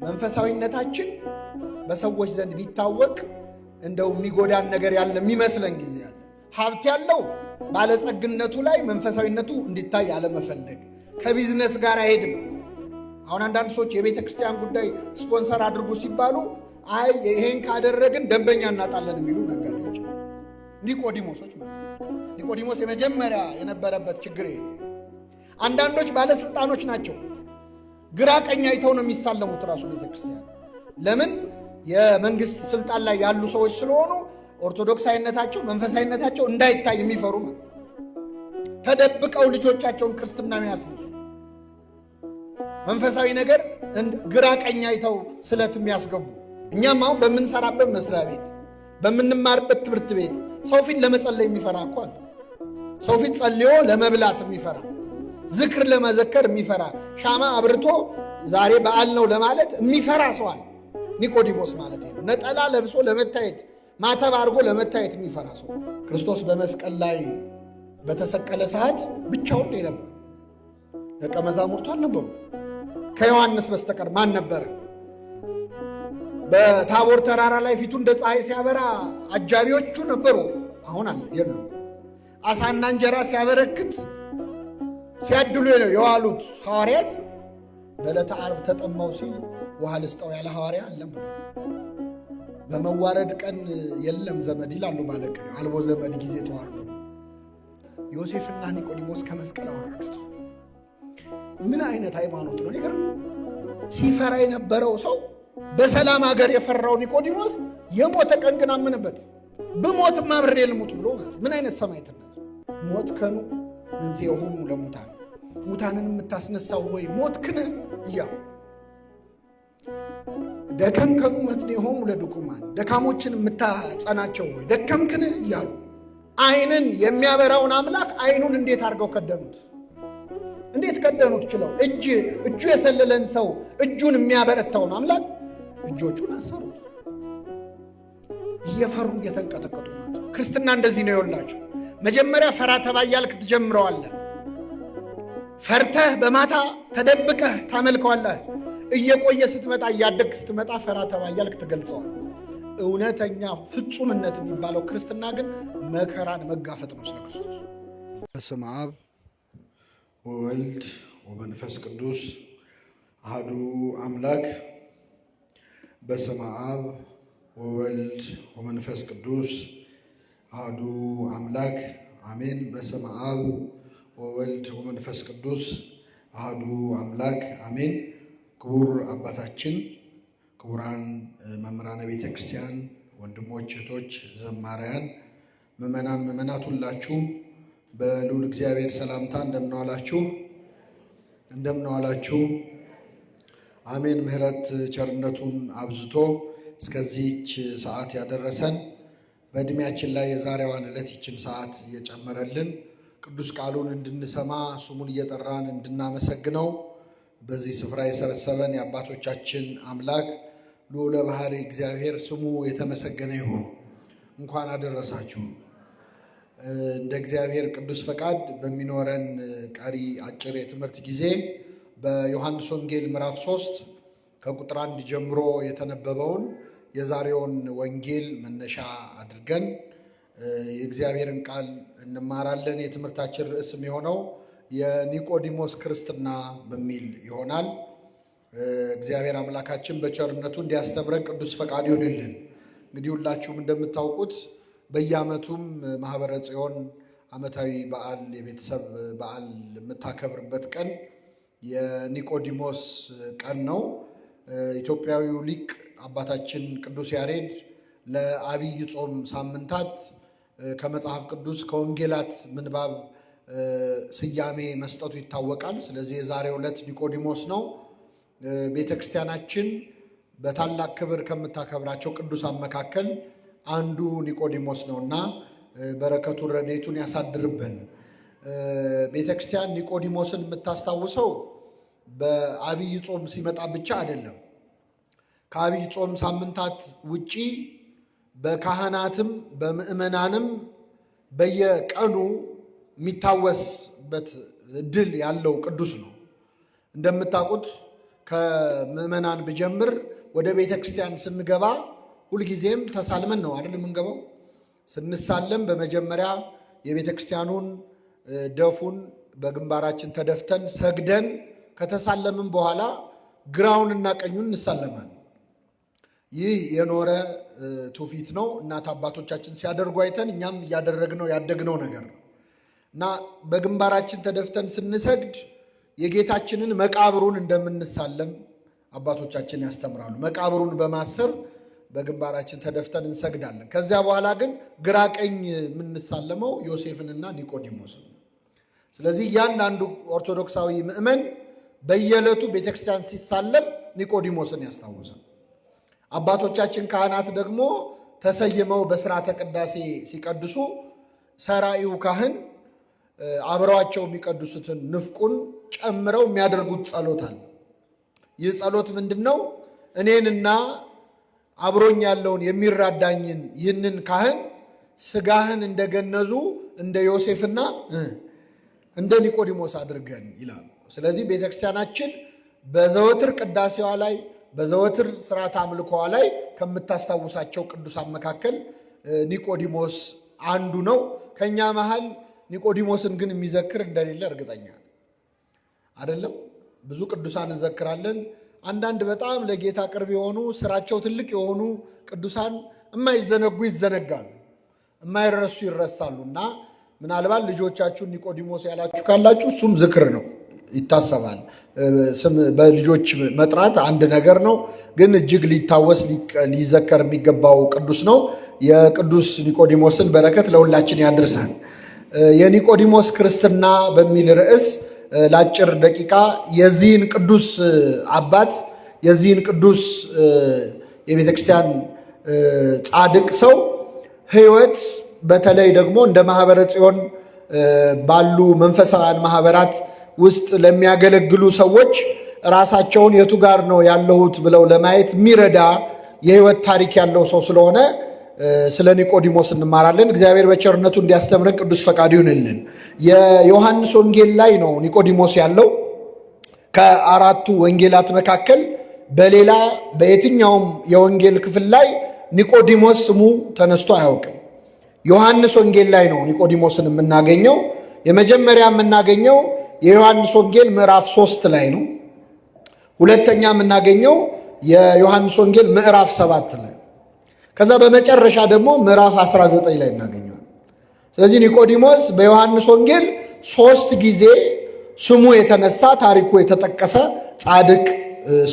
መንፈሳዊነታችን በሰዎች ዘንድ ቢታወቅ እንደው የሚጎዳን ነገር ያለ የሚመስለን ጊዜ አለ። ሀብት ያለው ባለጸግነቱ ላይ መንፈሳዊነቱ እንዲታይ አለመፈለግ ከቢዝነስ ጋር አይሄድም። አሁን አንዳንድ ሰዎች የቤተ ክርስቲያን ጉዳይ ስፖንሰር አድርጉ ሲባሉ አይ ይሄን ካደረግን ደንበኛ እናጣለን የሚሉ ነጋዴዎች፣ ኒቆዲሞሶች ማለት ነው። ኒቆዲሞስ የመጀመሪያ የነበረበት ችግር ይሄ። አንዳንዶች ባለስልጣኖች ናቸው፣ ግራ ቀኝ አይተው ነው የሚሳለሙት ራሱ ቤተ ክርስቲያን። ለምን? የመንግስት ስልጣን ላይ ያሉ ሰዎች ስለሆኑ ኦርቶዶክሳዊነታቸው መንፈሳዊነታቸው እንዳይታይ የሚፈሩ ማለት ተደብቀው ልጆቻቸውን ክርስትና የሚያስነሱ መንፈሳዊ ነገር ግራ ቀኝ አይተው ስለት የሚያስገቡ። እኛም አሁን በምንሰራበት መስሪያ ቤት በምንማርበት ትምህርት ቤት ሰው ፊት ለመጸለይ የሚፈራ እኮ አለ። ሰው ፊት ጸልዮ ለመብላት የሚፈራ፣ ዝክር ለመዘከር የሚፈራ፣ ሻማ አብርቶ ዛሬ በዓል ነው ለማለት የሚፈራ ሰው አለ። ኒቆዲሞስ ማለት ነው። ነጠላ ለብሶ ለመታየት ማተብ አድርጎ ለመታየት የሚፈራ ሰው። ክርስቶስ በመስቀል ላይ በተሰቀለ ሰዓት ብቻውን ነበር። ደቀ መዛሙርቱ አልነበሩ። ከዮሐንስ በስተቀር ማን ነበረ? በታቦር ተራራ ላይ ፊቱ እንደ ፀሐይ ሲያበራ አጃቢዎቹ ነበሩ። አሁን አለ የሉ። አሳና እንጀራ ሲያበረክት ሲያድሉ የዋሉት ሐዋርያት በዕለተ ዓርብ ተጠማው ሲል ውሃ ልስጠው ያለ ሐዋርያ አልነበረ። በመዋረድ ቀን የለም ዘመድ ይላሉ ባለቅኔ። አልቦ ዘመድ ጊዜ ተዋርዶ ዮሴፍና ኒቆዲሞስ ከመስቀል አወረዱት። ምን አይነት ሃይማኖት ነው? ይገርም። ሲፈራ የነበረው ሰው በሰላም ሀገር የፈራው ኒቆዲሞስ የሞተ ቀን ግን አመነበት። ብሞትማ አብሬ ልሙት ብሎ ማለት ምን አይነት ሰማዕትነት! ሞት ከኑ መንሥኤሆሙ ለሙታን፣ ሙታንን የምታስነሳው ወይ ሞት ክን እያሉ ደከምከኑ መጽንዔሆሙ ለድኩማን፣ ደካሞችን የምታጸናቸው ወይ ደከምክን እያሉ አይንን የሚያበራውን አምላክ አይኑን እንዴት አድርገው ከደኑት! እንዴት ከደኑት ችለው! እጁ የሰለለን ሰው እጁን የሚያበረታውን አምላክ እጆቹን አሰሩት። እየፈሩ እየተንቀጠቀጡ ናቸው። ክርስትና እንደዚህ ነው ይወላችሁ። መጀመሪያ ፈራ ተባ እያልክ ትጀምረዋለህ። ፈርተህ በማታ ተደብቀህ ታመልከዋለህ። እየቆየ ስትመጣ እያደግህ ስትመጣ ፈራ ተባ እያልክ ትገልጸዋል። እውነተኛ ፍጹምነት የሚባለው ክርስትና ግን መከራን መጋፈጥ ነው። ስለ ክርስቶስ በስመ አብ ወወልድ ወመንፈስ ቅዱስ አሐዱ አምላክ። በስመ አብ ወወልድ ወመንፈስ ቅዱስ አሐዱ አምላክ አሜን። በስመ አብ ወወልድ ወመንፈስ ቅዱስ አሐዱ አምላክ አሜን። ክቡር አባታችን፣ ክቡራን መምህራነ ቤተ ክርስቲያን፣ ወንድሞች እህቶች፣ ዘማሪያን፣ ምዕመናን ምዕመናት ሁላችሁ በልዑል እግዚአብሔር ሰላምታ እንደምንዋላችሁ እንደምንዋላችሁ። አሜን። ምሕረት ቸርነቱን አብዝቶ እስከዚህች ሰዓት ያደረሰን በዕድሜያችን ላይ የዛሬዋን ዕለት ይችን ሰዓት እየጨመረልን ቅዱስ ቃሉን እንድንሰማ ስሙን እየጠራን እንድናመሰግነው በዚህ ስፍራ የሰበሰበን የአባቶቻችን አምላክ ልዑለ ባሕርይ እግዚአብሔር ስሙ የተመሰገነ ይሁን። እንኳን አደረሳችሁ። እንደ እግዚአብሔር ቅዱስ ፈቃድ በሚኖረን ቀሪ አጭር የትምህርት ጊዜ በዮሐንስ ወንጌል ምዕራፍ 3 ከቁጥር 1 ጀምሮ የተነበበውን የዛሬውን ወንጌል መነሻ አድርገን የእግዚአብሔርን ቃል እንማራለን። የትምህርታችን ርዕስ የሚሆነው የኒቆዲሞስ ክርስትና በሚል ይሆናል። እግዚአብሔር አምላካችን በቸርነቱ እንዲያስተምረን ቅዱስ ፈቃድ ይሆንልን። እንግዲህ ሁላችሁም እንደምታውቁት በየዓመቱም ማኅበረ ጽዮን ዓመታዊ በዓል የቤተሰብ በዓል የምታከብርበት ቀን የኒቆዲሞስ ቀን ነው። ኢትዮጵያዊው ሊቅ አባታችን ቅዱስ ያሬድ ለአብይ ጾም ሳምንታት ከመጽሐፍ ቅዱስ ከወንጌላት ምንባብ ስያሜ መስጠቱ ይታወቃል። ስለዚህ የዛሬው ዕለት ኒቆዲሞስ ነው። ቤተ ክርስቲያናችን በታላቅ ክብር ከምታከብራቸው ቅዱሳን መካከል አንዱ ኒቆዲሞስ ነውና በረከቱን ረድኤቱን ያሳድርብን። ቤተ ክርስቲያን ኒቆዲሞስን የምታስታውሰው በአብይ ጾም ሲመጣ ብቻ አይደለም። ከአብይ ጾም ሳምንታት ውጪ በካህናትም በምዕመናንም በየቀኑ የሚታወስበት ዕድል ያለው ቅዱስ ነው። እንደምታውቁት ከምእመናን ብጀምር ወደ ቤተ ክርስቲያን ስንገባ ሁልጊዜም ተሳልመን ነው አይደል የምንገባው። ስንሳለም በመጀመሪያ የቤተ ክርስቲያኑን ደፉን በግንባራችን ተደፍተን ሰግደን ከተሳለምን በኋላ ግራውንና ቀኙን እንሳለማለን። ይህ የኖረ ትውፊት ነው። እናት አባቶቻችን ሲያደርጉ አይተን እኛም እያደረግነው ያደግነው ነገር ነው እና በግንባራችን ተደፍተን ስንሰግድ የጌታችንን መቃብሩን እንደምንሳለም አባቶቻችን ያስተምራሉ። መቃብሩን በማሰብ በግንባራችን ተደፍተን እንሰግዳለን። ከዚያ በኋላ ግን ግራ ቀኝ የምንሳለመው ዮሴፍንና ኒቆዲሞስን። ስለዚህ እያንዳንዱ ኦርቶዶክሳዊ ምእመን በየዕለቱ ቤተክርስቲያን ሲሳለም ኒቆዲሞስን ያስታውሳል። አባቶቻችን ካህናት ደግሞ ተሰይመው በስርዓተ ቅዳሴ ሲቀድሱ ሰራኢው ካህን አብረዋቸው የሚቀድሱትን ንፍቁን ጨምረው የሚያደርጉት ጸሎት አለ። ይህ ጸሎት ምንድን ነው? እኔንና አብሮኝ ያለውን የሚራዳኝን ይህንን ካህን ስጋህን እንደገነዙ እንደ ዮሴፍና እንደ ኒቆዲሞስ አድርገን ይላሉ። ስለዚህ ቤተክርስቲያናችን በዘወትር ቅዳሴዋ ላይ በዘወትር ስርዓት አምልኮዋ ላይ ከምታስታውሳቸው ቅዱሳን መካከል ኒቆዲሞስ አንዱ ነው። ከኛ መሃል ኒቆዲሞስን ግን የሚዘክር እንደሌለ እርግጠኛ አይደለም። ብዙ ቅዱሳን እንዘክራለን። አንዳንድ በጣም ለጌታ ቅርብ የሆኑ ስራቸው ትልቅ የሆኑ ቅዱሳን የማይዘነጉ ይዘነጋሉ፣ የማይረሱ ይረሳሉ። እና ምናልባት ልጆቻችሁን ኒቆዲሞስ ያላችሁ ካላችሁ እሱም ዝክር ነው፣ ይታሰባል። ስም በልጆች መጥራት አንድ ነገር ነው፣ ግን እጅግ ሊታወስ ሊዘከር የሚገባው ቅዱስ ነው። የቅዱስ ኒቆዲሞስን በረከት ለሁላችን ያድርሰን። የኒቆዲሞስ ክርስትና በሚል ርዕስ ለአጭር ደቂቃ የዚህን ቅዱስ አባት የዚህን ቅዱስ የቤተ ክርስቲያን ጻድቅ ሰው ሕይወት በተለይ ደግሞ እንደ ማህበረ ጽዮን ባሉ መንፈሳውያን ማህበራት ውስጥ ለሚያገለግሉ ሰዎች ራሳቸውን የቱ ጋር ነው ያለሁት ብለው ለማየት የሚረዳ የሕይወት ታሪክ ያለው ሰው ስለሆነ ስለ ኒቆዲሞስ እንማራለን። እግዚአብሔር በቸርነቱ እንዲያስተምረን ቅዱስ ፈቃዱ ይሁንልን። የዮሐንስ ወንጌል ላይ ነው ኒቆዲሞስ ያለው። ከአራቱ ወንጌላት መካከል በሌላ በየትኛውም የወንጌል ክፍል ላይ ኒቆዲሞስ ስሙ ተነስቶ አያውቅም። ዮሐንስ ወንጌል ላይ ነው ኒቆዲሞስን የምናገኘው። የመጀመሪያ የምናገኘው የዮሐንስ ወንጌል ምዕራፍ 3 ላይ ነው። ሁለተኛ የምናገኘው የዮሐንስ ወንጌል ምዕራፍ 7 ላይ፣ ከዛ በመጨረሻ ደግሞ ምዕራፍ 19 ላይ እናገኘዋል። ስለዚህ ኒቆዲሞስ በዮሐንስ ወንጌል 3 ጊዜ ስሙ የተነሳ ታሪኩ የተጠቀሰ ጻድቅ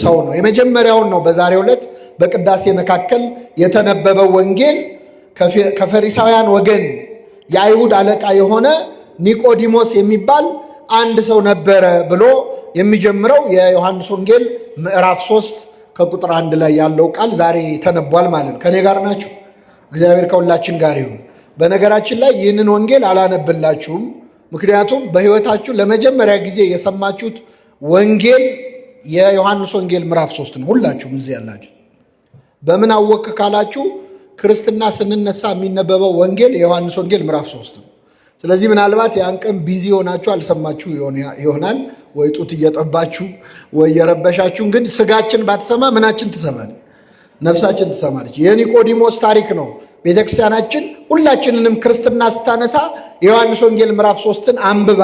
ሰው ነው። የመጀመሪያውን ነው በዛሬው ዕለት በቅዳሴ መካከል የተነበበው ወንጌል ከፈሪሳውያን ወገን የአይሁድ አለቃ የሆነ ኒቆዲሞስ የሚባል አንድ ሰው ነበረ ብሎ የሚጀምረው የዮሐንስ ወንጌል ምዕራፍ 3 ከቁጥር 1 ላይ ያለው ቃል ዛሬ ተነቧል ማለት ነው። ከኔ ጋር ናችሁ? እግዚአብሔር ከሁላችን ጋር ይሁን። በነገራችን ላይ ይህንን ወንጌል አላነብላችሁም፣ ምክንያቱም በሕይወታችሁ ለመጀመሪያ ጊዜ የሰማችሁት ወንጌል የዮሐንስ ወንጌል ምዕራፍ 3 ነው። ሁላችሁም እዚህ ያላችሁ በምን አወክ ካላችሁ ክርስትና ስንነሳ የሚነበበው ወንጌል የዮሐንስ ወንጌል ምዕራፍ 3 ነው። ስለዚህ ምናልባት ያን ቀን ቢዚ ሆናችሁ አልሰማችሁ ይሆናል፣ ወይ ጡት እየጠባችሁ ወይ የረበሻችሁን። ግን ስጋችን ባትሰማ ምናችን ትሰማል? ነፍሳችን ትሰማለች። የኒቆዲሞስ ታሪክ ነው ቤተክርስቲያናችን ሁላችንንም ክርስትና ስታነሳ የዮሐንስ ወንጌል ምዕራፍ 3ን አንብባ።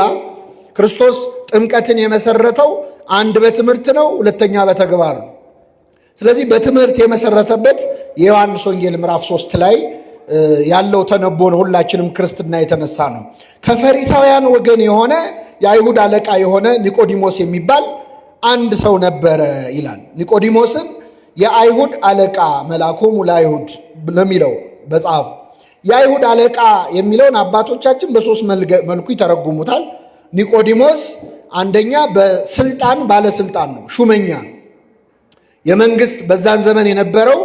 ክርስቶስ ጥምቀትን የመሰረተው አንድ በትምህርት ነው፣ ሁለተኛ በተግባር ነው። ስለዚህ በትምህርት የመሰረተበት የዮሐንስ ወንጌል ምዕራፍ 3 ላይ ያለው ተነቦ ነው ሁላችንም ክርስትና የተነሳ ነው። ከፈሪሳውያን ወገን የሆነ የአይሁድ አለቃ የሆነ ኒቆዲሞስ የሚባል አንድ ሰው ነበረ ይላል። ኒቆዲሞስን የአይሁድ አለቃ መልአኮሙ ለአይሁድ ለሚለው በጻፍ የአይሁድ አለቃ የሚለውን አባቶቻችን በሶስት መልኩ ይተረጉሙታል። ኒቆዲሞስ አንደኛ በስልጣን ባለስልጣን ነው፣ ሹመኛ የመንግስት በዛን ዘመን የነበረው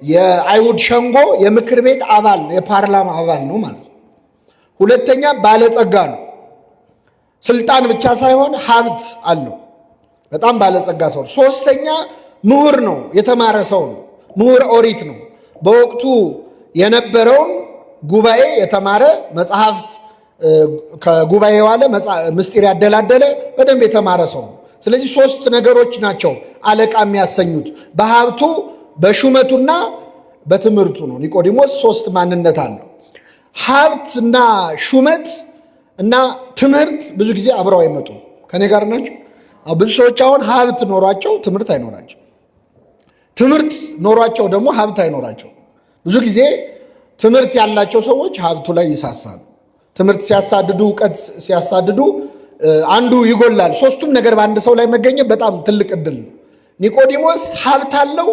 የአይሁድ ሸንጎ የምክር ቤት አባል ነው፣ የፓርላማ አባል ነው ማለት ነው። ሁለተኛ ባለጸጋ ነው፣ ስልጣን ብቻ ሳይሆን ሀብት አለው፣ በጣም ባለጸጋ ሰው። ሶስተኛ ምሁር ነው፣ የተማረ ሰው ነው፣ ምሁር ኦሪት ነው። በወቅቱ የነበረውን ጉባኤ የተማረ መጽሐፍት ከጉባኤ ዋለ ምስጢር ያደላደለ በደንብ የተማረ ሰው ነው። ስለዚህ ሶስት ነገሮች ናቸው አለቃ የሚያሰኙት በሀብቱ በሹመቱና በትምህርቱ ነው። ኒቆዲሞስ ሶስት ማንነት አለው። ሀብትና ሹመት እና ትምህርት ብዙ ጊዜ አብረው አይመጡም። ከኔ ጋር ናቸው? ብዙ ሰዎች አሁን ሀብት ኖሯቸው ትምህርት አይኖራቸው፣ ትምህርት ኖሯቸው ደግሞ ሀብት አይኖራቸው። ብዙ ጊዜ ትምህርት ያላቸው ሰዎች ሀብቱ ላይ ይሳሳሉ። ትምህርት ሲያሳድዱ፣ እውቀት ሲያሳድዱ አንዱ ይጎላል። ሶስቱም ነገር በአንድ ሰው ላይ መገኘት በጣም ትልቅ እድል ነው። ኒቆዲሞስ ሀብት አለው፣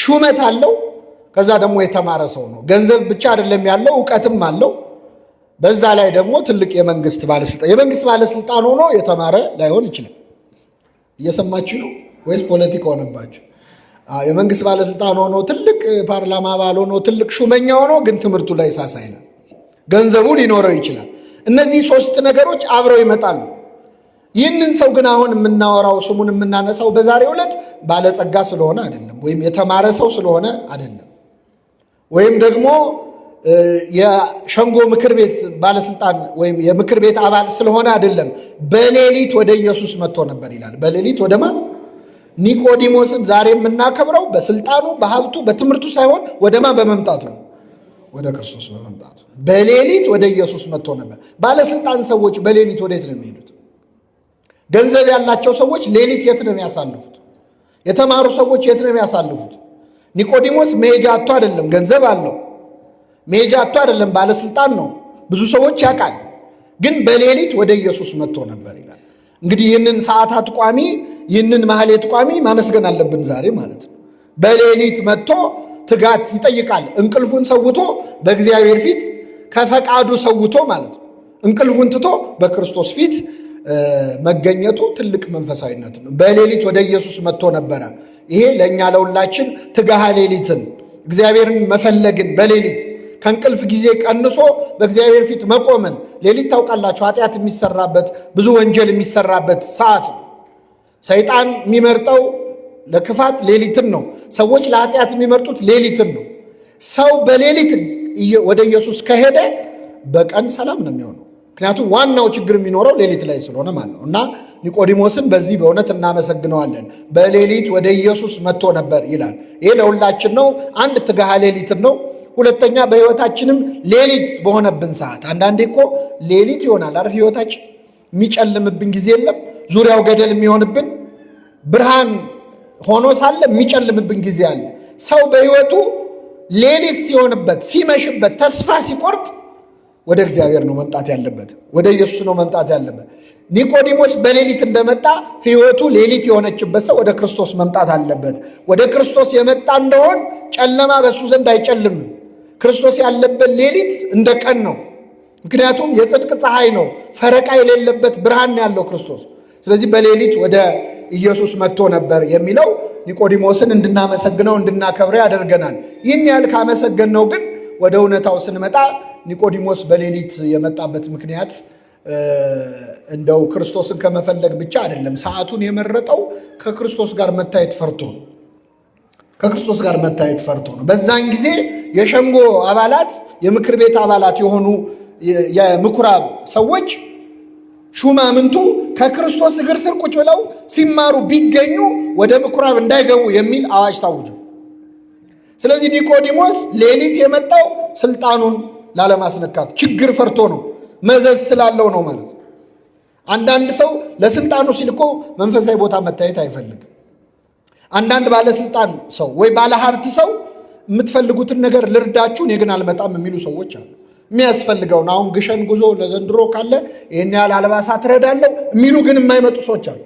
ሹመት አለው፣ ከዛ ደግሞ የተማረ ሰው ነው። ገንዘብ ብቻ አይደለም ያለው፣ እውቀትም አለው። በዛ ላይ ደግሞ ትልቅ የመንግስት ባለስልጣን ሆኖ የተማረ ላይሆን ይችላል። እየሰማችሁ ነው ወይስ ፖለቲካ ሆነባችሁ? የመንግስት ባለስልጣን ሆኖ ትልቅ ፓርላማ አባል ሆኖ ትልቅ ሹመኛ ሆኖ ግን ትምህርቱ ላይ ሳሳ ይላል። ገንዘቡ ሊኖረው ይችላል። እነዚህ ሶስት ነገሮች አብረው ይመጣሉ። ይህንን ሰው ግን አሁን የምናወራው ስሙን የምናነሳው በዛሬው ዕለት ባለጸጋ ስለሆነ አይደለም፣ ወይም የተማረ ሰው ስለሆነ አይደለም፣ ወይም ደግሞ የሸንጎ ምክር ቤት ባለስልጣን ወይም የምክር ቤት አባል ስለሆነ አይደለም። በሌሊት ወደ ኢየሱስ መጥቶ ነበር ይላል። በሌሊት ወደ ማን? ኒቆዲሞስን ዛሬ የምናከብረው በስልጣኑ በሀብቱ በትምህርቱ ሳይሆን ወደ ማን በመምጣቱ ነው? ወደ ክርስቶስ በመምጣቱ። በሌሊት ወደ ኢየሱስ መጥቶ ነበር። ባለስልጣን ሰዎች በሌሊት ወዴት ነው የሚሄዱት? ገንዘብ ያላቸው ሰዎች ሌሊት የት ነው የሚያሳልፉት? የተማሩ ሰዎች የት ነው የሚያሳልፉት? ኒቆዲሞስ መሄጃ አጥቶ አይደለም፣ ገንዘብ አለው። መሄጃ አጥቶ አይደለም፣ ባለስልጣን ነው፣ ብዙ ሰዎች ያውቃል። ግን በሌሊት ወደ ኢየሱስ መጥቶ ነበር ይላል። እንግዲህ ይህንን ሰዓታት ቋሚ፣ ይህንን ማህሌት ቋሚ ማመስገን አለብን ዛሬ ማለት ነው። በሌሊት መጥቶ ትጋት ይጠይቃል። እንቅልፉን ሰውቶ በእግዚአብሔር ፊት ከፈቃዱ ሰውቶ ማለት ነው። እንቅልፉን ትቶ በክርስቶስ ፊት መገኘቱ ትልቅ መንፈሳዊነት ነው። በሌሊት ወደ ኢየሱስ መጥቶ ነበረ። ይሄ ለእኛ ለሁላችን ትጋሃ ሌሊትን እግዚአብሔርን መፈለግን በሌሊት ከእንቅልፍ ጊዜ ቀንሶ በእግዚአብሔር ፊት መቆምን። ሌሊት ታውቃላችሁ ኃጢአት የሚሰራበት ብዙ ወንጀል የሚሰራበት ሰዓት ነው። ሰይጣን የሚመርጠው ለክፋት ሌሊትን ነው። ሰዎች ለኃጢአት የሚመርጡት ሌሊትን ነው። ሰው በሌሊት ወደ ኢየሱስ ከሄደ በቀን ሰላም ነው የሚሆነው። ምክንያቱም ዋናው ችግር የሚኖረው ሌሊት ላይ ስለሆነ ማለት ነው። እና ኒቆዲሞስን በዚህ በእውነት እናመሰግነዋለን። በሌሊት ወደ ኢየሱስ መጥቶ ነበር ይላል። ይሄ ለሁላችን ነው። አንድ ትጋሃ ሌሊትን ነው። ሁለተኛ በሕይወታችንም ሌሊት በሆነብን ሰዓት፣ አንዳንዴ እኮ ሌሊት ይሆናል አይደል? ሕይወታችን የሚጨልምብን ጊዜ የለም? ዙሪያው ገደል የሚሆንብን ብርሃን ሆኖ ሳለ የሚጨልምብን ጊዜ አለ። ሰው በሕይወቱ ሌሊት ሲሆንበት፣ ሲመሽበት፣ ተስፋ ሲቆርጥ ወደ እግዚአብሔር ነው መምጣት ያለበት፣ ወደ ኢየሱስ ነው መምጣት ያለበት። ኒቆዲሞስ በሌሊት እንደመጣ ሕይወቱ ሌሊት የሆነችበት ሰው ወደ ክርስቶስ መምጣት አለበት። ወደ ክርስቶስ የመጣ እንደሆን ጨለማ በእሱ ዘንድ አይጨልምም። ክርስቶስ ያለበት ሌሊት እንደ ቀን ነው። ምክንያቱም የጽድቅ ፀሐይ ነው፣ ፈረቃ የሌለበት ብርሃን ያለው ክርስቶስ። ስለዚህ በሌሊት ወደ ኢየሱስ መጥቶ ነበር የሚለው ኒቆዲሞስን እንድናመሰግነው እንድናከብረው ያደርገናል። ይህን ያህል ካመሰገንነው ግን ወደ እውነታው ስንመጣ ኒቆዲሞስ በሌሊት የመጣበት ምክንያት እንደው ክርስቶስን ከመፈለግ ብቻ አይደለም። ሰዓቱን የመረጠው ከክርስቶስ ጋር መታየት ፈርቶ ነው። ከክርስቶስ ጋር መታየት ፈርቶ ነው። በዛን ጊዜ የሸንጎ አባላት፣ የምክር ቤት አባላት የሆኑ የምኩራብ ሰዎች ሹማምንቱ ከክርስቶስ እግር ስር ቁጭ ብለው ሲማሩ ቢገኙ ወደ ምኩራብ እንዳይገቡ የሚል አዋጅ ታውጆ። ስለዚህ ኒቆዲሞስ ሌሊት የመጣው ስልጣኑን ላለማስነካት ችግር ፈርቶ ነው፣ መዘዝ ስላለው ነው ማለት ነው። አንዳንድ ሰው ለስልጣኑ ሲል እኮ መንፈሳዊ ቦታ መታየት አይፈልግም። አንዳንድ ባለስልጣን ሰው ወይ ባለሀብት ሰው የምትፈልጉትን ነገር ልርዳችሁ እኔ ግን አልመጣም የሚሉ ሰዎች አሉ። የሚያስፈልገውን አሁን ግሸን ጉዞ ለዘንድሮ ካለ ይህን ያህል አልባሳት እረዳለሁ የሚሉ ግን የማይመጡ ሰዎች አሉ።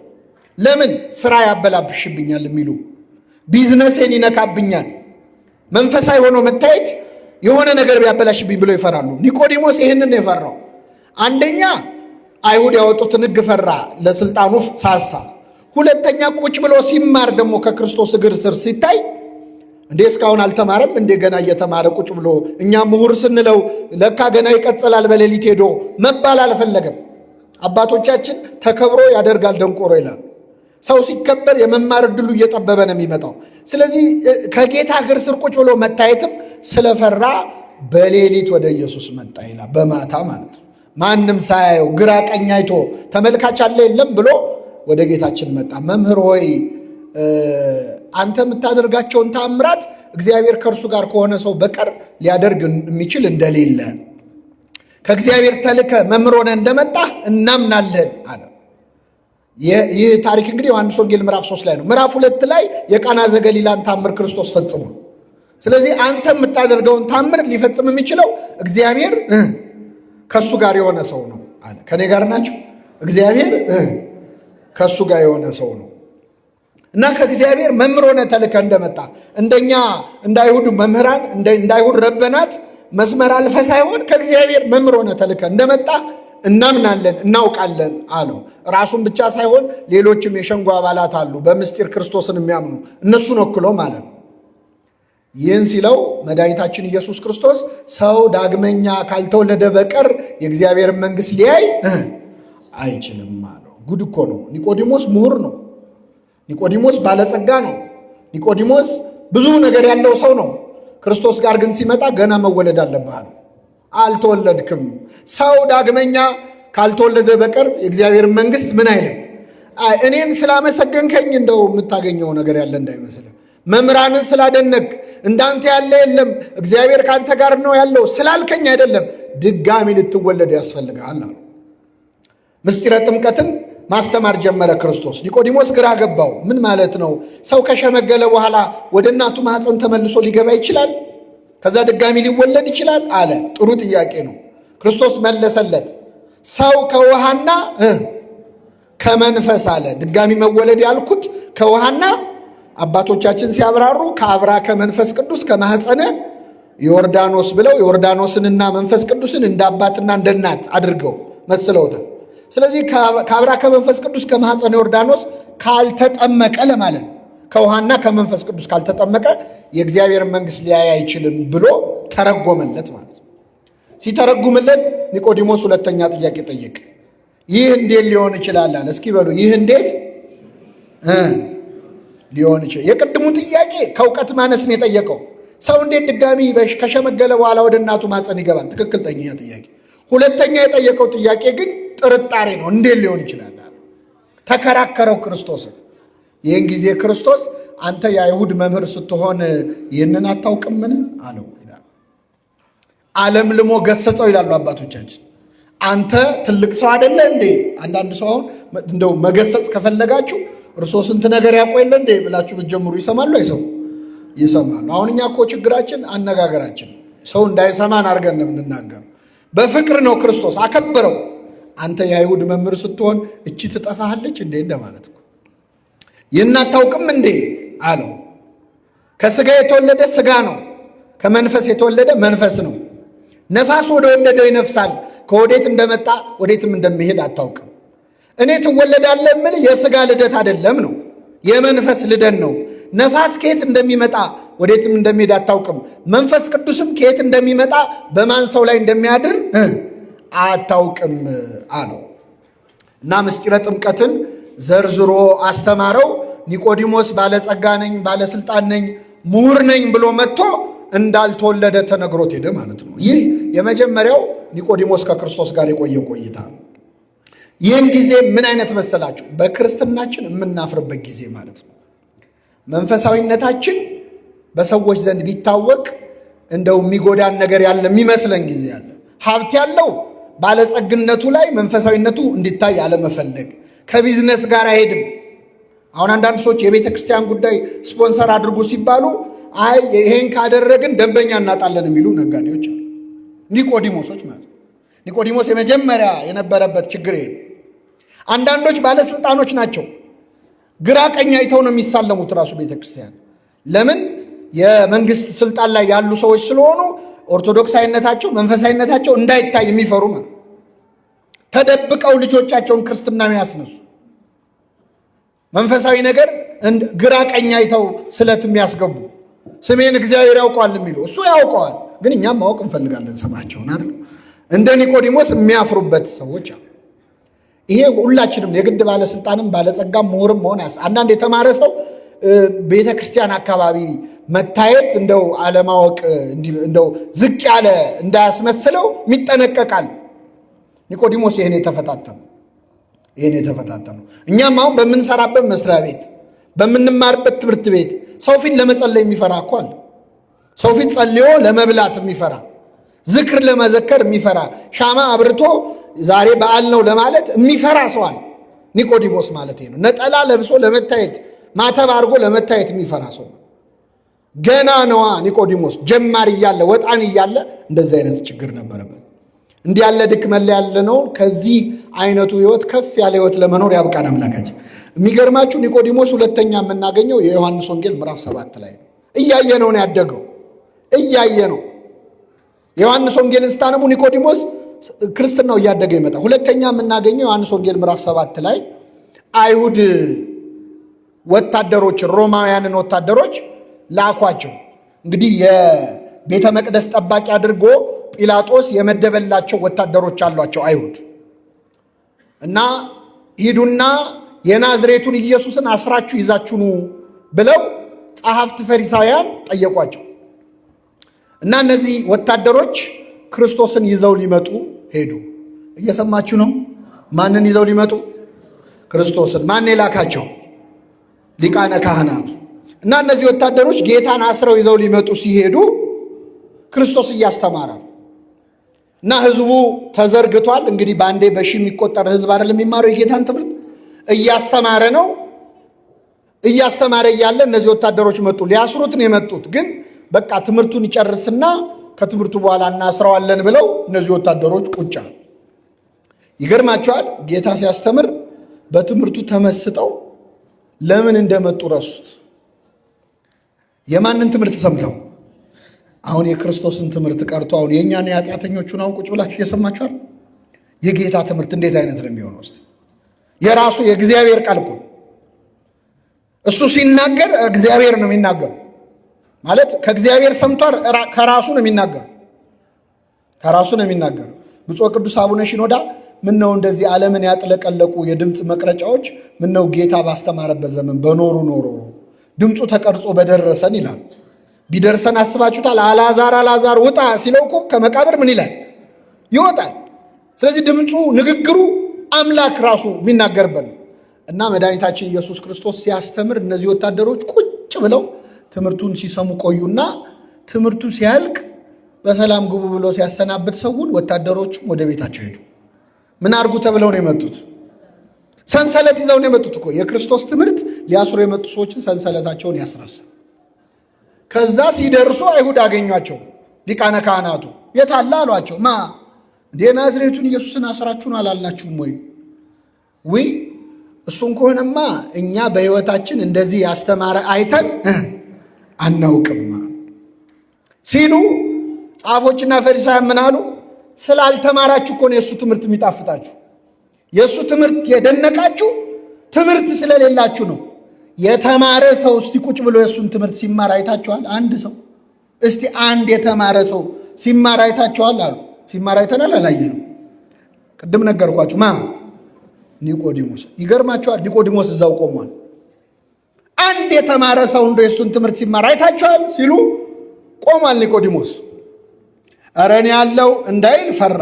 ለምን? ስራ ያበላብሽብኛል የሚሉ፣ ቢዝነሴን ይነካብኛል፣ መንፈሳዊ ሆኖ መታየት የሆነ ነገር ቢያበላሽብኝ ብለው ይፈራሉ። ኒቆዲሞስ ይህንን ነው የፈራው። አንደኛ አይሁድ ያወጡትን ሕግ ፈራ፣ ለስልጣኑ ሳሳ። ሁለተኛ ቁጭ ብሎ ሲማር ደግሞ ከክርስቶስ እግር ስር ሲታይ እንዴ እስካሁን አልተማረም እንዴ ገና እየተማረ ቁጭ ብሎ እኛ ምሁር ስንለው ለካ ገና ይቀጥላል በሌሊት ሄዶ መባል አልፈለገም። አባቶቻችን ተከብሮ ያደርጋል ደንቆሮ ይላል። ሰው ሲከበር የመማር ዕድሉ እየጠበበ ነው የሚመጣው። ስለዚህ ከጌታ እግር ስር ቁጭ ብሎ መታየትም ስለፈራ በሌሊት ወደ ኢየሱስ መጣ ይላል። በማታ ማለት ነው። ማንም ሳያየው ግራ ቀኝ አይቶ ተመልካች አለ የለም ብሎ ወደ ጌታችን መጣ። መምህር ሆይ አንተ የምታደርጋቸውን ተአምራት እግዚአብሔር ከእርሱ ጋር ከሆነ ሰው በቀር ሊያደርግ የሚችል እንደሌለ ከእግዚአብሔር ተልከ መምህር ሆነህ እንደመጣህ እናምናለን አለ። ይህ ታሪክ እንግዲህ ዮሐንስ ወንጌል ምዕራፍ 3 ላይ ነው። ምዕራፍ 2 ላይ የቃና ዘገሊላን ታምር ክርስቶስ ፈጽሞ። ስለዚህ አንተ የምታደርገውን ታምር ሊፈጽም የሚችለው እግዚአብሔር ከእሱ ጋር የሆነ ሰው ነው አለ። ከኔ ጋር ናቸው። እግዚአብሔር ከእሱ ጋር የሆነ ሰው ነው እና ከእግዚአብሔር መምህር ሆነህ ተልከህ እንደመጣ እንደኛ እንደ አይሁድ መምህራን እንደ አይሁድ ረበናት መስመር አልፈ ሳይሆን ከእግዚአብሔር መምህር ሆነህ ተልከህ እንደመጣ እናምናለን እናውቃለን አለው። ራሱን ብቻ ሳይሆን ሌሎችም የሸንጎ አባላት አሉ በምስጢር ክርስቶስን የሚያምኑ እነሱን ወክሎ ማለት ነው። ይህን ሲለው መድኃኒታችን ኢየሱስ ክርስቶስ ሰው ዳግመኛ ካልተወለደ በቀር የእግዚአብሔርን መንግሥት ሊያይ አይችልም አለው። ጉድ እኮ ነው። ኒቆዲሞስ ምሁር ነው። ኒቆዲሞስ ባለጸጋ ነው። ኒቆዲሞስ ብዙ ነገር ያለው ሰው ነው። ክርስቶስ ጋር ግን ሲመጣ ገና መወለድ አለብህ አለው። አልተወለድክም። ሰው ዳግመኛ ካልተወለደ በቀር የእግዚአብሔር መንግሥት ምን አይልም። እኔን ስላመሰገንከኝ እንደው የምታገኘው ነገር ያለ እንዳይመስልህ። መምህራንን ስላደነቅ እንዳንተ ያለ የለም እግዚአብሔር ካንተ ጋር ነው ያለው ስላልከኝ አይደለም፣ ድጋሚ ልትወለድ ያስፈልግሃል አለው። ምስጢረ ጥምቀትን ማስተማር ጀመረ ክርስቶስ። ኒቆዲሞስ ግራ ገባው። ምን ማለት ነው? ሰው ከሸመገለ በኋላ ወደ እናቱ ማኅፀን ተመልሶ ሊገባ ይችላል? ከዛ ድጋሚ ሊወለድ ይችላል አለ። ጥሩ ጥያቄ ነው። ክርስቶስ መለሰለት። ሰው ከውሃና ከመንፈስ አለ። ድጋሚ መወለድ ያልኩት ከውሃና አባቶቻችን ሲያብራሩ ከአብራ ከመንፈስ ቅዱስ ከማኅፀነ ዮርዳኖስ ብለው ዮርዳኖስንና መንፈስ ቅዱስን እንደ አባትና እንደ እናት አድርገው መስለውታል። ስለዚህ ከአብራ ከመንፈስ ቅዱስ ከማኅፀነ ዮርዳኖስ ካልተጠመቀ ለማለት ከውሃና ከመንፈስ ቅዱስ ካልተጠመቀ የእግዚአብሔር መንግሥት ሊያይ አይችልም ብሎ ተረጎመለት ማለት ነው። ሲተረጉምለት ኒቆዲሞስ ሁለተኛ ጥያቄ ጠየቅ። ይህ እንዴት ሊሆን ይችላል አለ። እስኪ በሉ ይህ እንዴት ሊሆን ይችላል? የቅድሙ ጥያቄ ከእውቀት ማነስ ነው የጠየቀው። ሰው እንዴት ድጋሚ ከሸመገለ በኋላ ወደ እናቱ ማኅፀን ይገባል? ትክክለኛ ጥያቄ። ሁለተኛ የጠየቀው ጥያቄ ግን ጥርጣሬ ነው። እንዴት ሊሆን ይችላል? ተከራከረው ክርስቶስን። ይህን ጊዜ ክርስቶስ አንተ የአይሁድ መምህር ስትሆን ይህንን አታውቅምን አለው ይላል። ዓለም ልሞ ገሰጸው ይላሉ አባቶቻችን። አንተ ትልቅ ሰው አይደለ እንዴ? አንዳንድ ሰው አሁን እንደው መገሰጽ ከፈለጋችሁ እርሶ ስንት ነገር ያውቁ የለ እንዴ ብላችሁ ብትጀምሩ ይሰማሉ? አይሰሙ? ይሰማሉ። አሁን እኛ እኮ ችግራችን አነጋገራችን ሰው እንዳይሰማን አድርገን ነው የምንናገረው። በፍቅር ነው ክርስቶስ አከበረው። አንተ የአይሁድ መምህር ስትሆን እቺ ትጠፋሃለች እንዴ እንደማለት እኮ። ይህን አታውቅም እንዴ አለው። ከሥጋ የተወለደ ሥጋ ነው፣ ከመንፈስ የተወለደ መንፈስ ነው። ነፋስ ወደ ወደደው ይነፍሳል፣ ከወዴት እንደመጣ ወዴትም እንደሚሄድ አታውቅም። እኔ ትወለዳለህ የምልህ የሥጋ ልደት አይደለም ነው፣ የመንፈስ ልደት ነው። ነፋስ ከየት እንደሚመጣ ወዴትም እንደሚሄድ አታውቅም። መንፈስ ቅዱስም ከየት እንደሚመጣ በማን ሰው ላይ እንደሚያድር አታውቅም አለው እና ምስጢረ ጥምቀትን ዘርዝሮ አስተማረው። ኒቆዲሞስ ባለጸጋ ነኝ፣ ባለስልጣን ነኝ፣ ምሁር ነኝ ብሎ መጥቶ እንዳልተወለደ ተነግሮት ሄደ ማለት ነው። ይህ የመጀመሪያው ኒቆዲሞስ ከክርስቶስ ጋር የቆየ ቆይታ ነው። ይህን ጊዜ ምን አይነት መሰላችሁ? በክርስትናችን የምናፍርበት ጊዜ ማለት ነው። መንፈሳዊነታችን በሰዎች ዘንድ ቢታወቅ እንደው የሚጎዳን ነገር ያለ የሚመስለን ጊዜ አለ። ሀብት ያለው ባለጸግነቱ ላይ መንፈሳዊነቱ እንዲታይ አለመፈለግ፣ ከቢዝነስ ጋር አይሄድም። አሁን አንዳንድ ሰዎች የቤተ ክርስቲያን ጉዳይ ስፖንሰር አድርጉ ሲባሉ አይ ይሄን ካደረግን ደንበኛ እናጣለን የሚሉ ነጋዴዎች አሉ። ኒቆዲሞሶች ማለት ነው። ኒቆዲሞስ የመጀመሪያ የነበረበት ችግር ይሄ ነው። አንዳንዶች ባለስልጣኖች ናቸው፣ ግራ ቀኝ አይተው ነው የሚሳለሙት ራሱ ቤተ ክርስቲያን። ለምን? የመንግስት ስልጣን ላይ ያሉ ሰዎች ስለሆኑ ኦርቶዶክሳዊነታቸው መንፈሳዊነታቸው እንዳይታይ የሚፈሩ ማለት ተደብቀው ልጆቻቸውን ክርስትና የሚያስነሱ መንፈሳዊ ነገር ግራ ቀኝ አይተው ስለት የሚያስገቡ ስሜን እግዚአብሔር ያውቀዋል የሚሉ እሱ ያውቀዋል፣ ግን እኛም ማወቅ እንፈልጋለን ስማቸውን አይደል? እንደ ኒቆዲሞስ የሚያፍሩበት ሰዎች አሉ። ይሄ ሁላችንም የግድ ባለስልጣንም ባለጸጋም ምሁርም መሆን አንዳንድ የተማረ ሰው ቤተ ክርስቲያን አካባቢ መታየት እንደው አለማወቅ እንደው ዝቅ ያለ እንዳያስመስለው የሚጠነቀቃል። ኒቆዲሞስ ይሄን የተፈታተነው እኛም አሁን በምንሰራበት መስሪያ ቤት በምንማርበት ትምህርት ቤት ሰው ፊት ለመጸለይ የሚፈራ እኮ አለ። ሰው ፊት ጸልዮ ለመብላት የሚፈራ፣ ዝክር ለመዘከር የሚፈራ፣ ሻማ አብርቶ ዛሬ በዓል ነው ለማለት የሚፈራ ሰው አለ። ኒቆዲሞስ ማለት ነው። ነጠላ ለብሶ ለመታየት፣ ማተብ አድርጎ ለመታየት የሚፈራ ሰው ገና ነዋ። ኒቆዲሞስ ጀማሪ እያለ ወጣን እያለ እንደዚህ አይነት ችግር ነበረበት። እንዲህ ያለ ድክመት ያለ ነው። ከዚህ አይነቱ ህይወት ከፍ ያለ ህይወት ለመኖር ያብቃን አምላካችን። የሚገርማችሁ ኒቆዲሞስ ሁለተኛ የምናገኘው የዮሐንስ ወንጌል ምዕራፍ 7 ላይ ነው። እያየ ነው ያደገው፣ እያየ ነው። የዮሐንስ ወንጌልን ስታነቡ ኒቆዲሞስ ክርስትናው እያደገ ይመጣ። ሁለተኛ የምናገኘው ዮሐንስ ወንጌል ምዕራፍ 7 ላይ አይሁድ ወታደሮች ሮማውያንን ወታደሮች ላኳቸው። እንግዲህ የቤተ መቅደስ ጠባቂ አድርጎ ጲላጦስ የመደበላቸው ወታደሮች አሏቸው አይሁድ እና ሂዱና የናዝሬቱን ኢየሱስን አስራችሁ ይዛችሁ ኑ ብለው ጸሐፍት ፈሪሳውያን ጠየቋቸው። እና እነዚህ ወታደሮች ክርስቶስን ይዘው ሊመጡ ሄዱ። እየሰማችሁ ነው? ማንን ይዘው ሊመጡ? ክርስቶስን። ማን የላካቸው? ሊቃነ ካህናቱ። እና እነዚህ ወታደሮች ጌታን አስረው ይዘው ሊመጡ ሲሄዱ ክርስቶስ እያስተማረ እና ህዝቡ ተዘርግቷል። እንግዲህ በአንዴ በሺህ የሚቆጠር ህዝብ አይደለም የሚማረው የጌታን ትምህርት እያስተማረ ነው። እያስተማረ እያለ እነዚህ ወታደሮች መጡ። ሊያስሩት ነው የመጡት። ግን በቃ ትምህርቱን ይጨርስና ከትምህርቱ በኋላ እናስረዋለን ብለው እነዚህ ወታደሮች ቁጫ። ይገርማቸዋል። ጌታ ሲያስተምር በትምህርቱ ተመስጠው ለምን እንደመጡ ረሱት። የማንን ትምህርት ሰምተው? አሁን የክርስቶስን ትምህርት ቀርቶ አሁን የእኛን የኃጢአተኞቹን አሁን ቁጭ ብላችሁ እየሰማችኋል። የጌታ ትምህርት እንዴት አይነት ነው የሚሆነው? እስቲ የራሱ የእግዚአብሔር ቃል እኮ እሱ ሲናገር እግዚአብሔር ነው የሚናገሩ ማለት ከእግዚአብሔር ሰምቷል። ከራሱ ነው የሚናገሩ፣ ከራሱ ነው የሚናገሩ። ብፁዕ ቅዱስ አቡነ ሽኖዳ ምን ነው እንደዚህ ዓለምን ያጥለቀለቁ የድምፅ መቅረጫዎች ምን ነው ጌታ ባስተማረበት ዘመን በኖሩ ኖሮ ድምፁ ተቀርጾ በደረሰን ይላል። ቢደርሰን አስባችሁታል? አልዓዛር ውጣ ሲለው እኮ ከመቃብር ምን ይላል? ይወጣል። ስለዚህ ድምፁ ንግግሩ አምላክ ራሱ የሚናገርበት ነው። እና መድኃኒታችን ኢየሱስ ክርስቶስ ሲያስተምር እነዚህ ወታደሮች ቁጭ ብለው ትምህርቱን ሲሰሙ ቆዩና ትምህርቱ ሲያልቅ በሰላም ግቡ ብሎ ሲያሰናብት ሰውን ወታደሮቹም ወደ ቤታቸው ሄዱ። ምን አርጉ ተብለው ነው የመጡት? ሰንሰለት ይዘው ነው የመጡት እኮ። የክርስቶስ ትምህርት ሊያስሩ የመጡ ሰዎችን ሰንሰለታቸውን ያስረሳ። ከዛ ሲደርሱ አይሁድ አገኟቸው። ሊቃነ ካህናቱ የታለ አሏቸው። ማ እንደ ናዝሬቱን ኢየሱስን አስራችሁን አላልናችሁም ወይ? ውይ እሱን ከሆነማ እኛ በሕይወታችን እንደዚህ ያስተማረ አይተን አናውቅም ሲሉ ጻፎችና ፈሪሳውያን ምን አሉ? ስላልተማራችሁ እኮ ነው የእሱ ትምህርት የሚጣፍጣችሁ። የእሱ ትምህርት የደነቃችሁ ትምህርት ስለሌላችሁ ነው። የተማረ ሰው እስቲ ቁጭ ብሎ የእሱን ትምህርት ሲማር አይታችኋል? አንድ ሰው እስቲ አንድ የተማረ ሰው ሲማር አይታችኋል አሉ። ሲማር አይተናል አላየንም? ቅድም ነገርኳችሁ። ማ ኒቆዲሞስ። ይገርማችኋል። ኒቆዲሞስ እዛው ቆሟል። አንድ የተማረ ሰው እንደ የእሱን ትምህርት ሲማር አይታችኋል ሲሉ ቆሟል ኒቆዲሞስ። ኧረ እኔ ያለው እንዳይል ፈራ።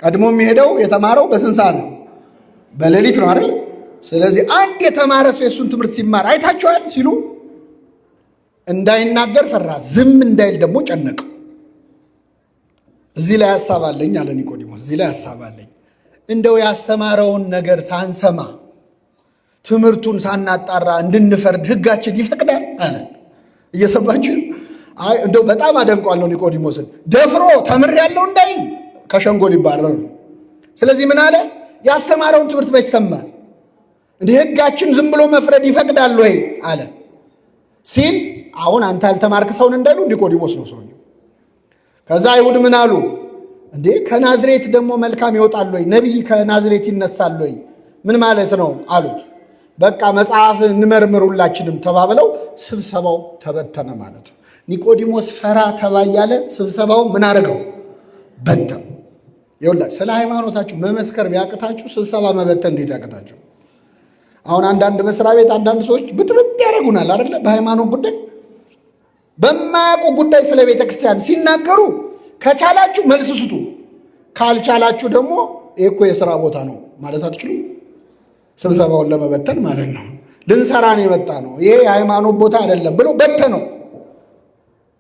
ቀድሞ የሚሄደው የተማረው በስንት ሰዓት ነው? በሌሊት ነው አይደል? ስለዚህ አንድ የተማረ ሰው የእሱን ትምህርት ሲማር አይታችኋል ሲሉ እንዳይናገር ፈራ። ዝም እንዳይል ደግሞ ጨነቀው። እዚህ ላይ ሐሳብ አለኝ አለ ኒቆዲሞስ። እዚህ ላይ ሐሳብ አለኝ። እንደው ያስተማረውን ነገር ሳንሰማ ትምህርቱን ሳናጣራ እንድንፈርድ ሕጋችን ይፈቅዳል አለ። እየሰማችሁ? አይ እንደው በጣም አደንቀዋለሁ ኒቆዲሞስን። ደፍሮ ተምሬያለሁ እንዳይል ከሸንጎ ሊባረር ነው። ስለዚህ ምን አለ? ያስተማረውን ትምህርት መች ሰማን? እንዲህ ሕጋችን ዝም ብሎ መፍረድ ይፈቅዳል ወይ አለ ሲል አሁን አንተ ያልተማርክ ሰውን እንዳይሉ ኒቆዲሞስ ነው ሰውየው። ከዛ አይሁድ ምን አሉ? እንዴ ከናዝሬት ደግሞ መልካም ይወጣል ወይ? ነቢይ ከናዝሬት ይነሳል ወይ? ምን ማለት ነው አሉት። በቃ መጽሐፍ እንመርምር ሁላችንም ተባብለው ስብሰባው ተበተነ ማለት ነው። ኒቆዲሞስ ፈራ ተባ እያለ ስብሰባው ምን አደረገው? በተን። ይኸውላችሁ ስለ ሃይማኖታችሁ መመስከር ቢያቅታችሁ ስብሰባ መበተን እንዴት ያቅታችሁ? አሁን አንዳንድ መስሪያ ቤት አንዳንድ ሰዎች ብጥብጥ ያደርጉናል አይደለ? በሃይማኖት ጉዳይ በማያውቁ ጉዳይ ስለ ቤተ ክርስቲያን ሲናገሩ ከቻላችሁ መልስ ስጡ፣ ካልቻላችሁ ደግሞ ይሄ እኮ የሥራ ቦታ ነው ማለት አትችሉም። ስብሰባውን ለመበተን ማለት ነው። ልንሰራ ነው የመጣ ነው፣ ይሄ የሃይማኖት ቦታ አይደለም ብሎ በተነው።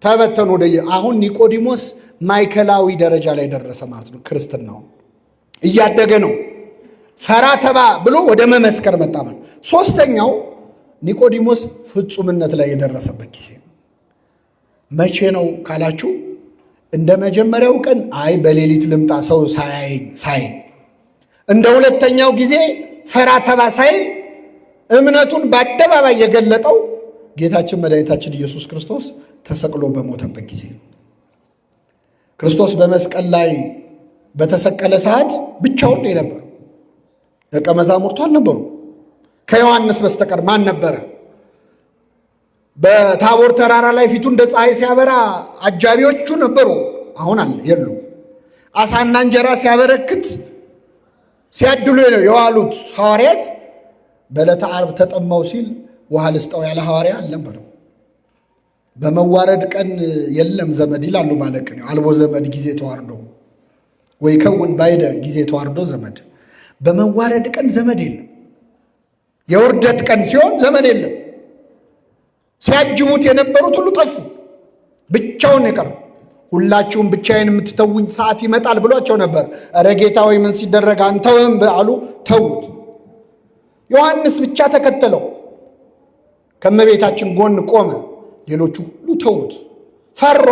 ተበተኑ ወደየ። አሁን ኒቆዲሞስ ማዕከላዊ ደረጃ ላይ ደረሰ ማለት ነው። ክርስትናው እያደገ ነው። ፈራ ተባ ብሎ ወደ መመስከር መጣ ማለት። ሶስተኛው ኒቆዲሞስ ፍጹምነት ላይ የደረሰበት ጊዜ መቼ ነው ካላችሁ፣ እንደ መጀመሪያው ቀን አይ በሌሊት ልምጣ ሰው ሳይል፣ እንደ ሁለተኛው ጊዜ ፈራ ተባ ሳይል እምነቱን በአደባባይ የገለጠው ጌታችን መድኃኒታችን ኢየሱስ ክርስቶስ ተሰቅሎ በሞተበት ጊዜ። ክርስቶስ በመስቀል ላይ በተሰቀለ ሰዓት ብቻውን ነው የነበረው። ደቀ መዛሙርቱ አልነበሩ። ከዮሐንስ በስተቀር ማን ነበረ? በታቦር ተራራ ላይ ፊቱ እንደ ፀሐይ ሲያበራ አጃቢዎቹ ነበሩ። አሁን የሉ። አሳና እንጀራ ሲያበረክት ሲያድሉ ነው የዋሉት ሐዋርያት። በዕለተ ዓርብ ተጠማው ሲል ውሃ ልስጠው ያለ ሐዋርያ አልነበረም። በመዋረድ ቀን የለም ዘመድ ይላሉ ባለቅኔው። አልቦ ዘመድ ጊዜ ተዋርዶ ወይ ከውን ባይደ ጊዜ ተዋርዶ ዘመድ። በመዋረድ ቀን ዘመድ የለም። የውርደት ቀን ሲሆን ዘመድ የለም። ሲያጅቡት የነበሩት ሁሉ ጠፉ። ብቻውን የቀረ። ሁላችሁም ብቻዬን የምትተውኝ ሰዓት ይመጣል ብሏቸው ነበር። ኧረ ጌታ ወይ ምን ሲደረግ አንተውም አሉ። ተዉት። ዮሐንስ ብቻ ተከተለው፣ ከመቤታችን ጎን ቆመ። ሌሎቹ ሁሉ ተዉት። ፈሯ።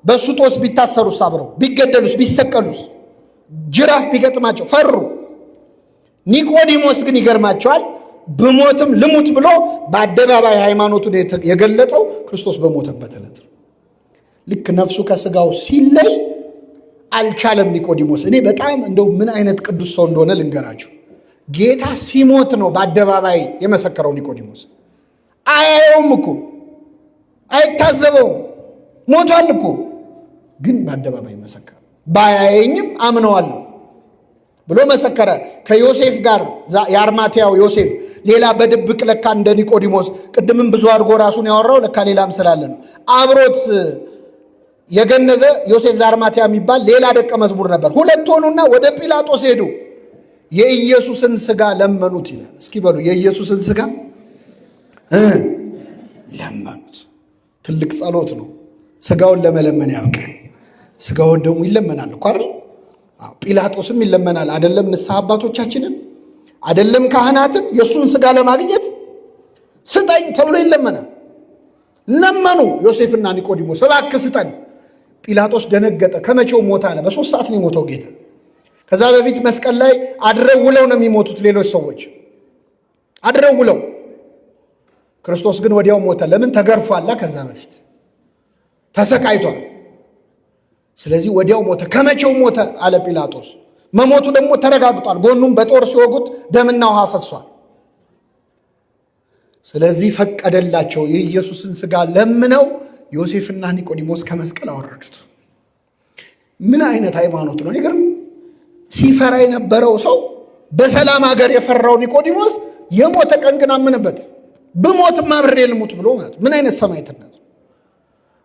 በሱ ጦስ ቢታሰሩስ፣ አብረው ቢገደሉስ፣ ቢሰቀሉስ፣ ጅራፍ ቢገጥማቸው ፈሩ። ኒቆዲሞስ ግን ይገርማቸዋል። ብሞትም ልሙት ብሎ በአደባባይ ሃይማኖቱን የገለጸው ክርስቶስ በሞተበት ዕለት። ልክ ነፍሱ ከስጋው ሲለይ አልቻለም ኒቆዲሞስ። እኔ በጣም እንደው ምን አይነት ቅዱስ ሰው እንደሆነ ልንገራችሁ። ጌታ ሲሞት ነው በአደባባይ የመሰከረው ኒቆዲሞስ። አያየውም እኮ አይታዘበውም፣ ሞቷል እኮ ግን በአደባባይ መሰከረ። ባያየኝም አምነዋለሁ ብሎ መሰከረ። ከዮሴፍ ጋር የአርማትያው ዮሴፍ ሌላ በድብቅ ለካ እንደ ኒቆዲሞስ ቅድምም ብዙ አድርጎ ራሱን ያወራው ለካ ሌላም ስላለ ነው። አብሮት የገነዘ ዮሴፍ ዘአርማትያ የሚባል ሌላ ደቀ መዝሙር ነበር። ሁለት ሆኑና ወደ ጲላጦስ ሄዱ። የኢየሱስን ስጋ ለመኑት ይላል። እስኪ በሉ የኢየሱስን ስጋ ለመኑት። ትልቅ ጸሎት ነው። ስጋውን ለመለመን ያብቃል። ስጋውን ደግሞ ይለመናል እኮ አይደል? ጲላጦስም ይለመናል አይደለም? ንስሐ አባቶቻችንን አይደለም ካህናትን የእሱን ስጋ ለማግኘት ስጠኝ ተብሎ ይለመናል። ለመኑ ዮሴፍና ኒቆዲሞስ፣ እባክህ ስጠን። ጲላጦስ ደነገጠ። ከመቼው ሞት አለ። በ3 ሰዓት ነው የሞተው ጌታ። ከዛ በፊት መስቀል ላይ አድረው ውለው ነው የሚሞቱት ሌሎች ሰዎች አድረው ውለው። ክርስቶስ ግን ወዲያው ሞተ። ለምን? ተገርፏላ። ከዛ በፊት ተሰቃይቷል። ስለዚህ ወዲያው ሞተ። ከመቼው ሞተ አለ ጲላጦስ። መሞቱ ደግሞ ተረጋግጧል። ጎኑም በጦር ሲወጉት ደምና ውሃ ፈሷል። ስለዚህ ፈቀደላቸው። የኢየሱስን ስጋ ለምነው ዮሴፍና ኒቆዲሞስ ከመስቀል አወረዱት። ምን አይነት ሃይማኖት ነው! ይገርም። ሲፈራ የነበረው ሰው በሰላም ሀገር የፈራው ኒቆዲሞስ የሞተ ቀን ግን አመነበት። ብሞትም አብሬ ልሙት ብሎ ማለት ምን አይነት ሰማዕትነት!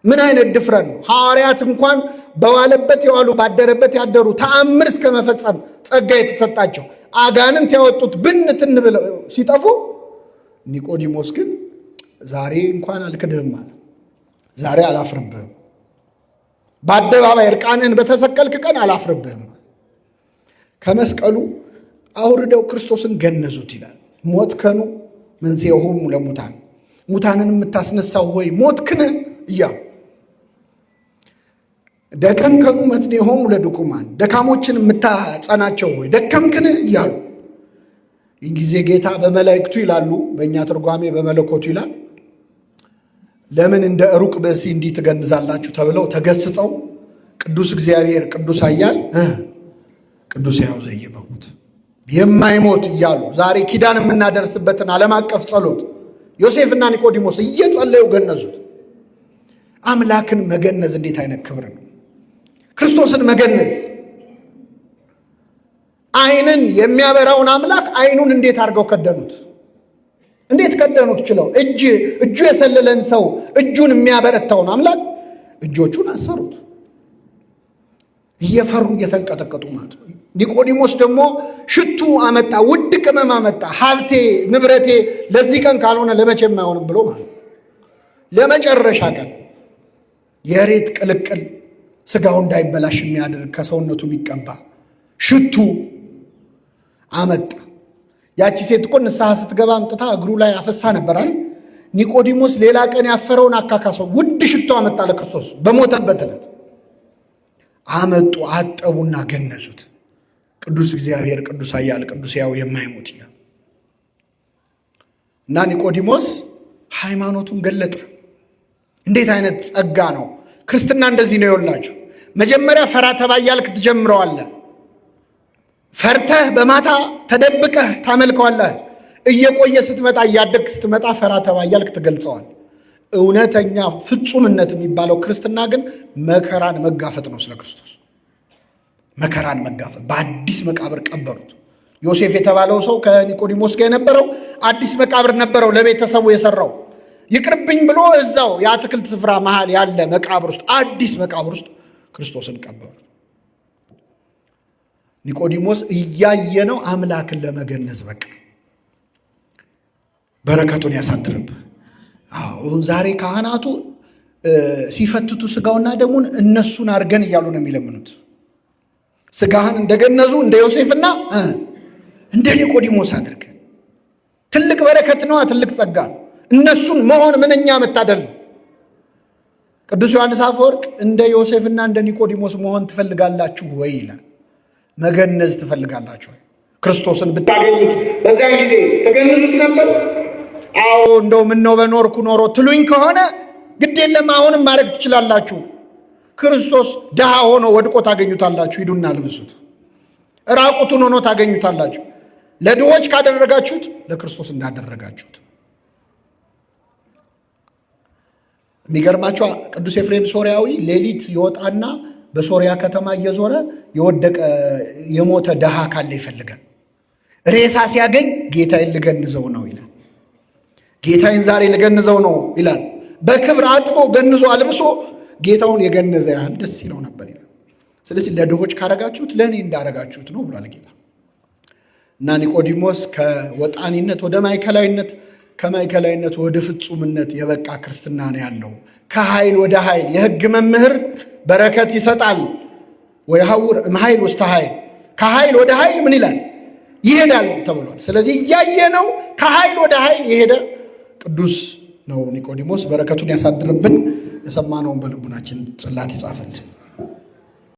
ምን አይነት ድፍረት ነው! ሐዋርያት እንኳን በዋለበት የዋሉ ባደረበት ያደሩ ተአምር እስከ መፈጸም ጸጋ የተሰጣቸው አጋንንት ያወጡት ብንትን ብለው ሲጠፉ፣ ኒቆዲሞስ ግን ዛሬ እንኳን አልክድህም አለ። ዛሬ አላፍርብህም፣ በአደባባይ እርቃንህን በተሰቀልክ ቀን አላፍርብህም። ከመስቀሉ አውርደው ክርስቶስን ገነዙት ይላል። ሞትከኑ መንሥኤሆሙ ለሙታን፣ ሙታንን የምታስነሳው ሆይ ሞትክን እያሉ ደከምከኑ መትኔሆሙ ለድኩማን፣ ደካሞችን የምታጸናቸው ሆይ ደከምክን እያሉ። ይህ ጊዜ ጌታ በመላእክቱ ይላሉ፣ በእኛ ትርጓሜ በመለኮቱ ይላል፣ ለምን እንደ ሩቅ ብእሲ እንዲህ ትገንዛላችሁ ተብለው ተገስጸው ቅዱስ እግዚአብሔር ቅዱስ ኃያል ቅዱስ ሕያው ዘኢይመውት የማይሞት እያሉ ዛሬ ኪዳን የምናደርስበትን ዓለም አቀፍ ጸሎት ዮሴፍና ኒቆዲሞስ እየጸለዩ ገነዙት። አምላክን መገነዝ እንዴት አይነት ክብር ነው! ክርስቶስን መገነዝ፣ ዓይንን የሚያበራውን አምላክ ዓይኑን እንዴት አድርገው ከደኑት! እንዴት ከደኑት ችለው! እጁ የሰለለን ሰው እጁን የሚያበረታውን አምላክ እጆቹን አሰሩት። እየፈሩ እየተንቀጠቀጡ ማለት ነው። ኒቆዲሞስ ደግሞ ሽቱ አመጣ፣ ውድ ቅመም አመጣ። ሀብቴ ንብረቴ ለዚህ ቀን ካልሆነ ለመቼም አይሆንም ብሎ ማለት ነው። ለመጨረሻ ቀን የሬት ቅልቅል ስጋው እንዳይበላሽ የሚያደርግ ከሰውነቱ የሚቀባ ሽቱ አመጣ። ያቺ ሴት እኮ ንስሐ ስትገባ አምጥታ እግሩ ላይ አፈሳ ነበራል። ኒቆዲሞስ ሌላ ቀን ያፈረውን አካካሰው ውድ ሽቶ አመጣ ለክርስቶስ በሞተበት ዕለት አመጡ፣ አጠቡና ገነዙት። ቅዱስ እግዚአብሔር ቅዱስ ኃያል ቅዱስ ሕያው የማይሞት እያሉ እና ኒቆዲሞስ ሃይማኖቱን ገለጠ። እንዴት አይነት ጸጋ ነው! ክርስትና እንደዚህ ነው ይወላችሁ። መጀመሪያ ፈራ ተባ እያልክ ትጀምረዋለህ። ፈርተህ በማታ ተደብቀህ ታመልከዋለህ። እየቆየ ስትመጣ እያደግክ ስትመጣ ፈራ ተባ እያልክ ትገልጸዋል። እውነተኛ ፍጹምነት የሚባለው ክርስትና ግን መከራን መጋፈጥ ነው። ስለ ክርስቶስ መከራን መጋፈጥ። በአዲስ መቃብር ቀበሩት። ዮሴፍ የተባለው ሰው ከኒቆዲሞስ ጋር የነበረው አዲስ መቃብር ነበረው ለቤተሰቡ የሰራው። ይቅርብኝ ብሎ እዛው የአትክልት ስፍራ መሃል ያለ መቃብር ውስጥ አዲስ መቃብር ውስጥ ክርስቶስን ቀበሩት። ኒቆዲሞስ እያየ ነው አምላክን ለመገነዝ በቃ በረከቱን ያሳድርብህ። አሁን ዛሬ ካህናቱ ሲፈትቱ ስጋውና ደሙን እነሱን አድርገን እያሉ ነው የሚለምኑት። ስጋህን እንደገነዙ እንደ ዮሴፍና እንደ ኒቆዲሞስ አድርገን። ትልቅ በረከት ነዋ፣ ትልቅ ጸጋ ነው። እነሱን መሆን ምንኛ መታደል ነው። ቅዱስ ዮሐንስ አፈወርቅ እንደ ዮሴፍና እንደ ኒቆዲሞስ መሆን ትፈልጋላችሁ ወይ ይላል። መገነዝ ትፈልጋላችሁ ወይ? ክርስቶስን ብታገኙት በዚያን ጊዜ ተገነዙት ነበር? አዎ እንደው ምነው በኖርኩ ኖሮ ትሉኝ ከሆነ ግድ የለም፣ አሁንም ማድረግ ትችላላችሁ። ክርስቶስ ድሃ ሆኖ ወድቆ ታገኙታላችሁ፣ ሂዱና ልብሱት። ራቁቱን ሆኖ ታገኙታላችሁ። ለድሆች ካደረጋችሁት ለክርስቶስ እንዳደረጋችሁት። የሚገርማቸው ቅዱስ ኤፍሬም ሶርያዊ ሌሊት ይወጣና በሶርያ ከተማ እየዞረ የወደቀ የሞተ ድሃ ካለ ይፈልጋል። ሬሳ ሲያገኝ ጌታዬን ልገንዘው ነው ይላል። ጌታዬን ዛሬ ልገንዘው ነው ይላል። በክብር አጥቦ ገንዞ አልብሶ ጌታውን የገነዘ ያህል ደስ ይለው ነበር ይላል። ስለዚህ ለድሆች ካረጋችሁት ለእኔ እንዳረጋችሁት ነው ብሏል ጌታ። እና ኒቆዲሞስ ከወጣኒነት ወደ ማዕከላዊነት፣ ከማዕከላዊነት ወደ ፍጹምነት የበቃ ክርስትና ነው ያለው። ከኃይል ወደ ኃይል የሕግ መምህር በረከት ይሰጣል። ወይ ሐውር እምኃይል ውስተ ኃይል፣ ከኃይል ወደ ኃይል ምን ይላል ይሄዳል ተብሏል። ስለዚህ እያየ ነው ከኃይል ወደ ኃይል የሄደ ቅዱስ ነው ኒቆዲሞስ። በረከቱን ያሳድርብን። የሰማነውን በልቡናችን ጽላት ይጻፍልን።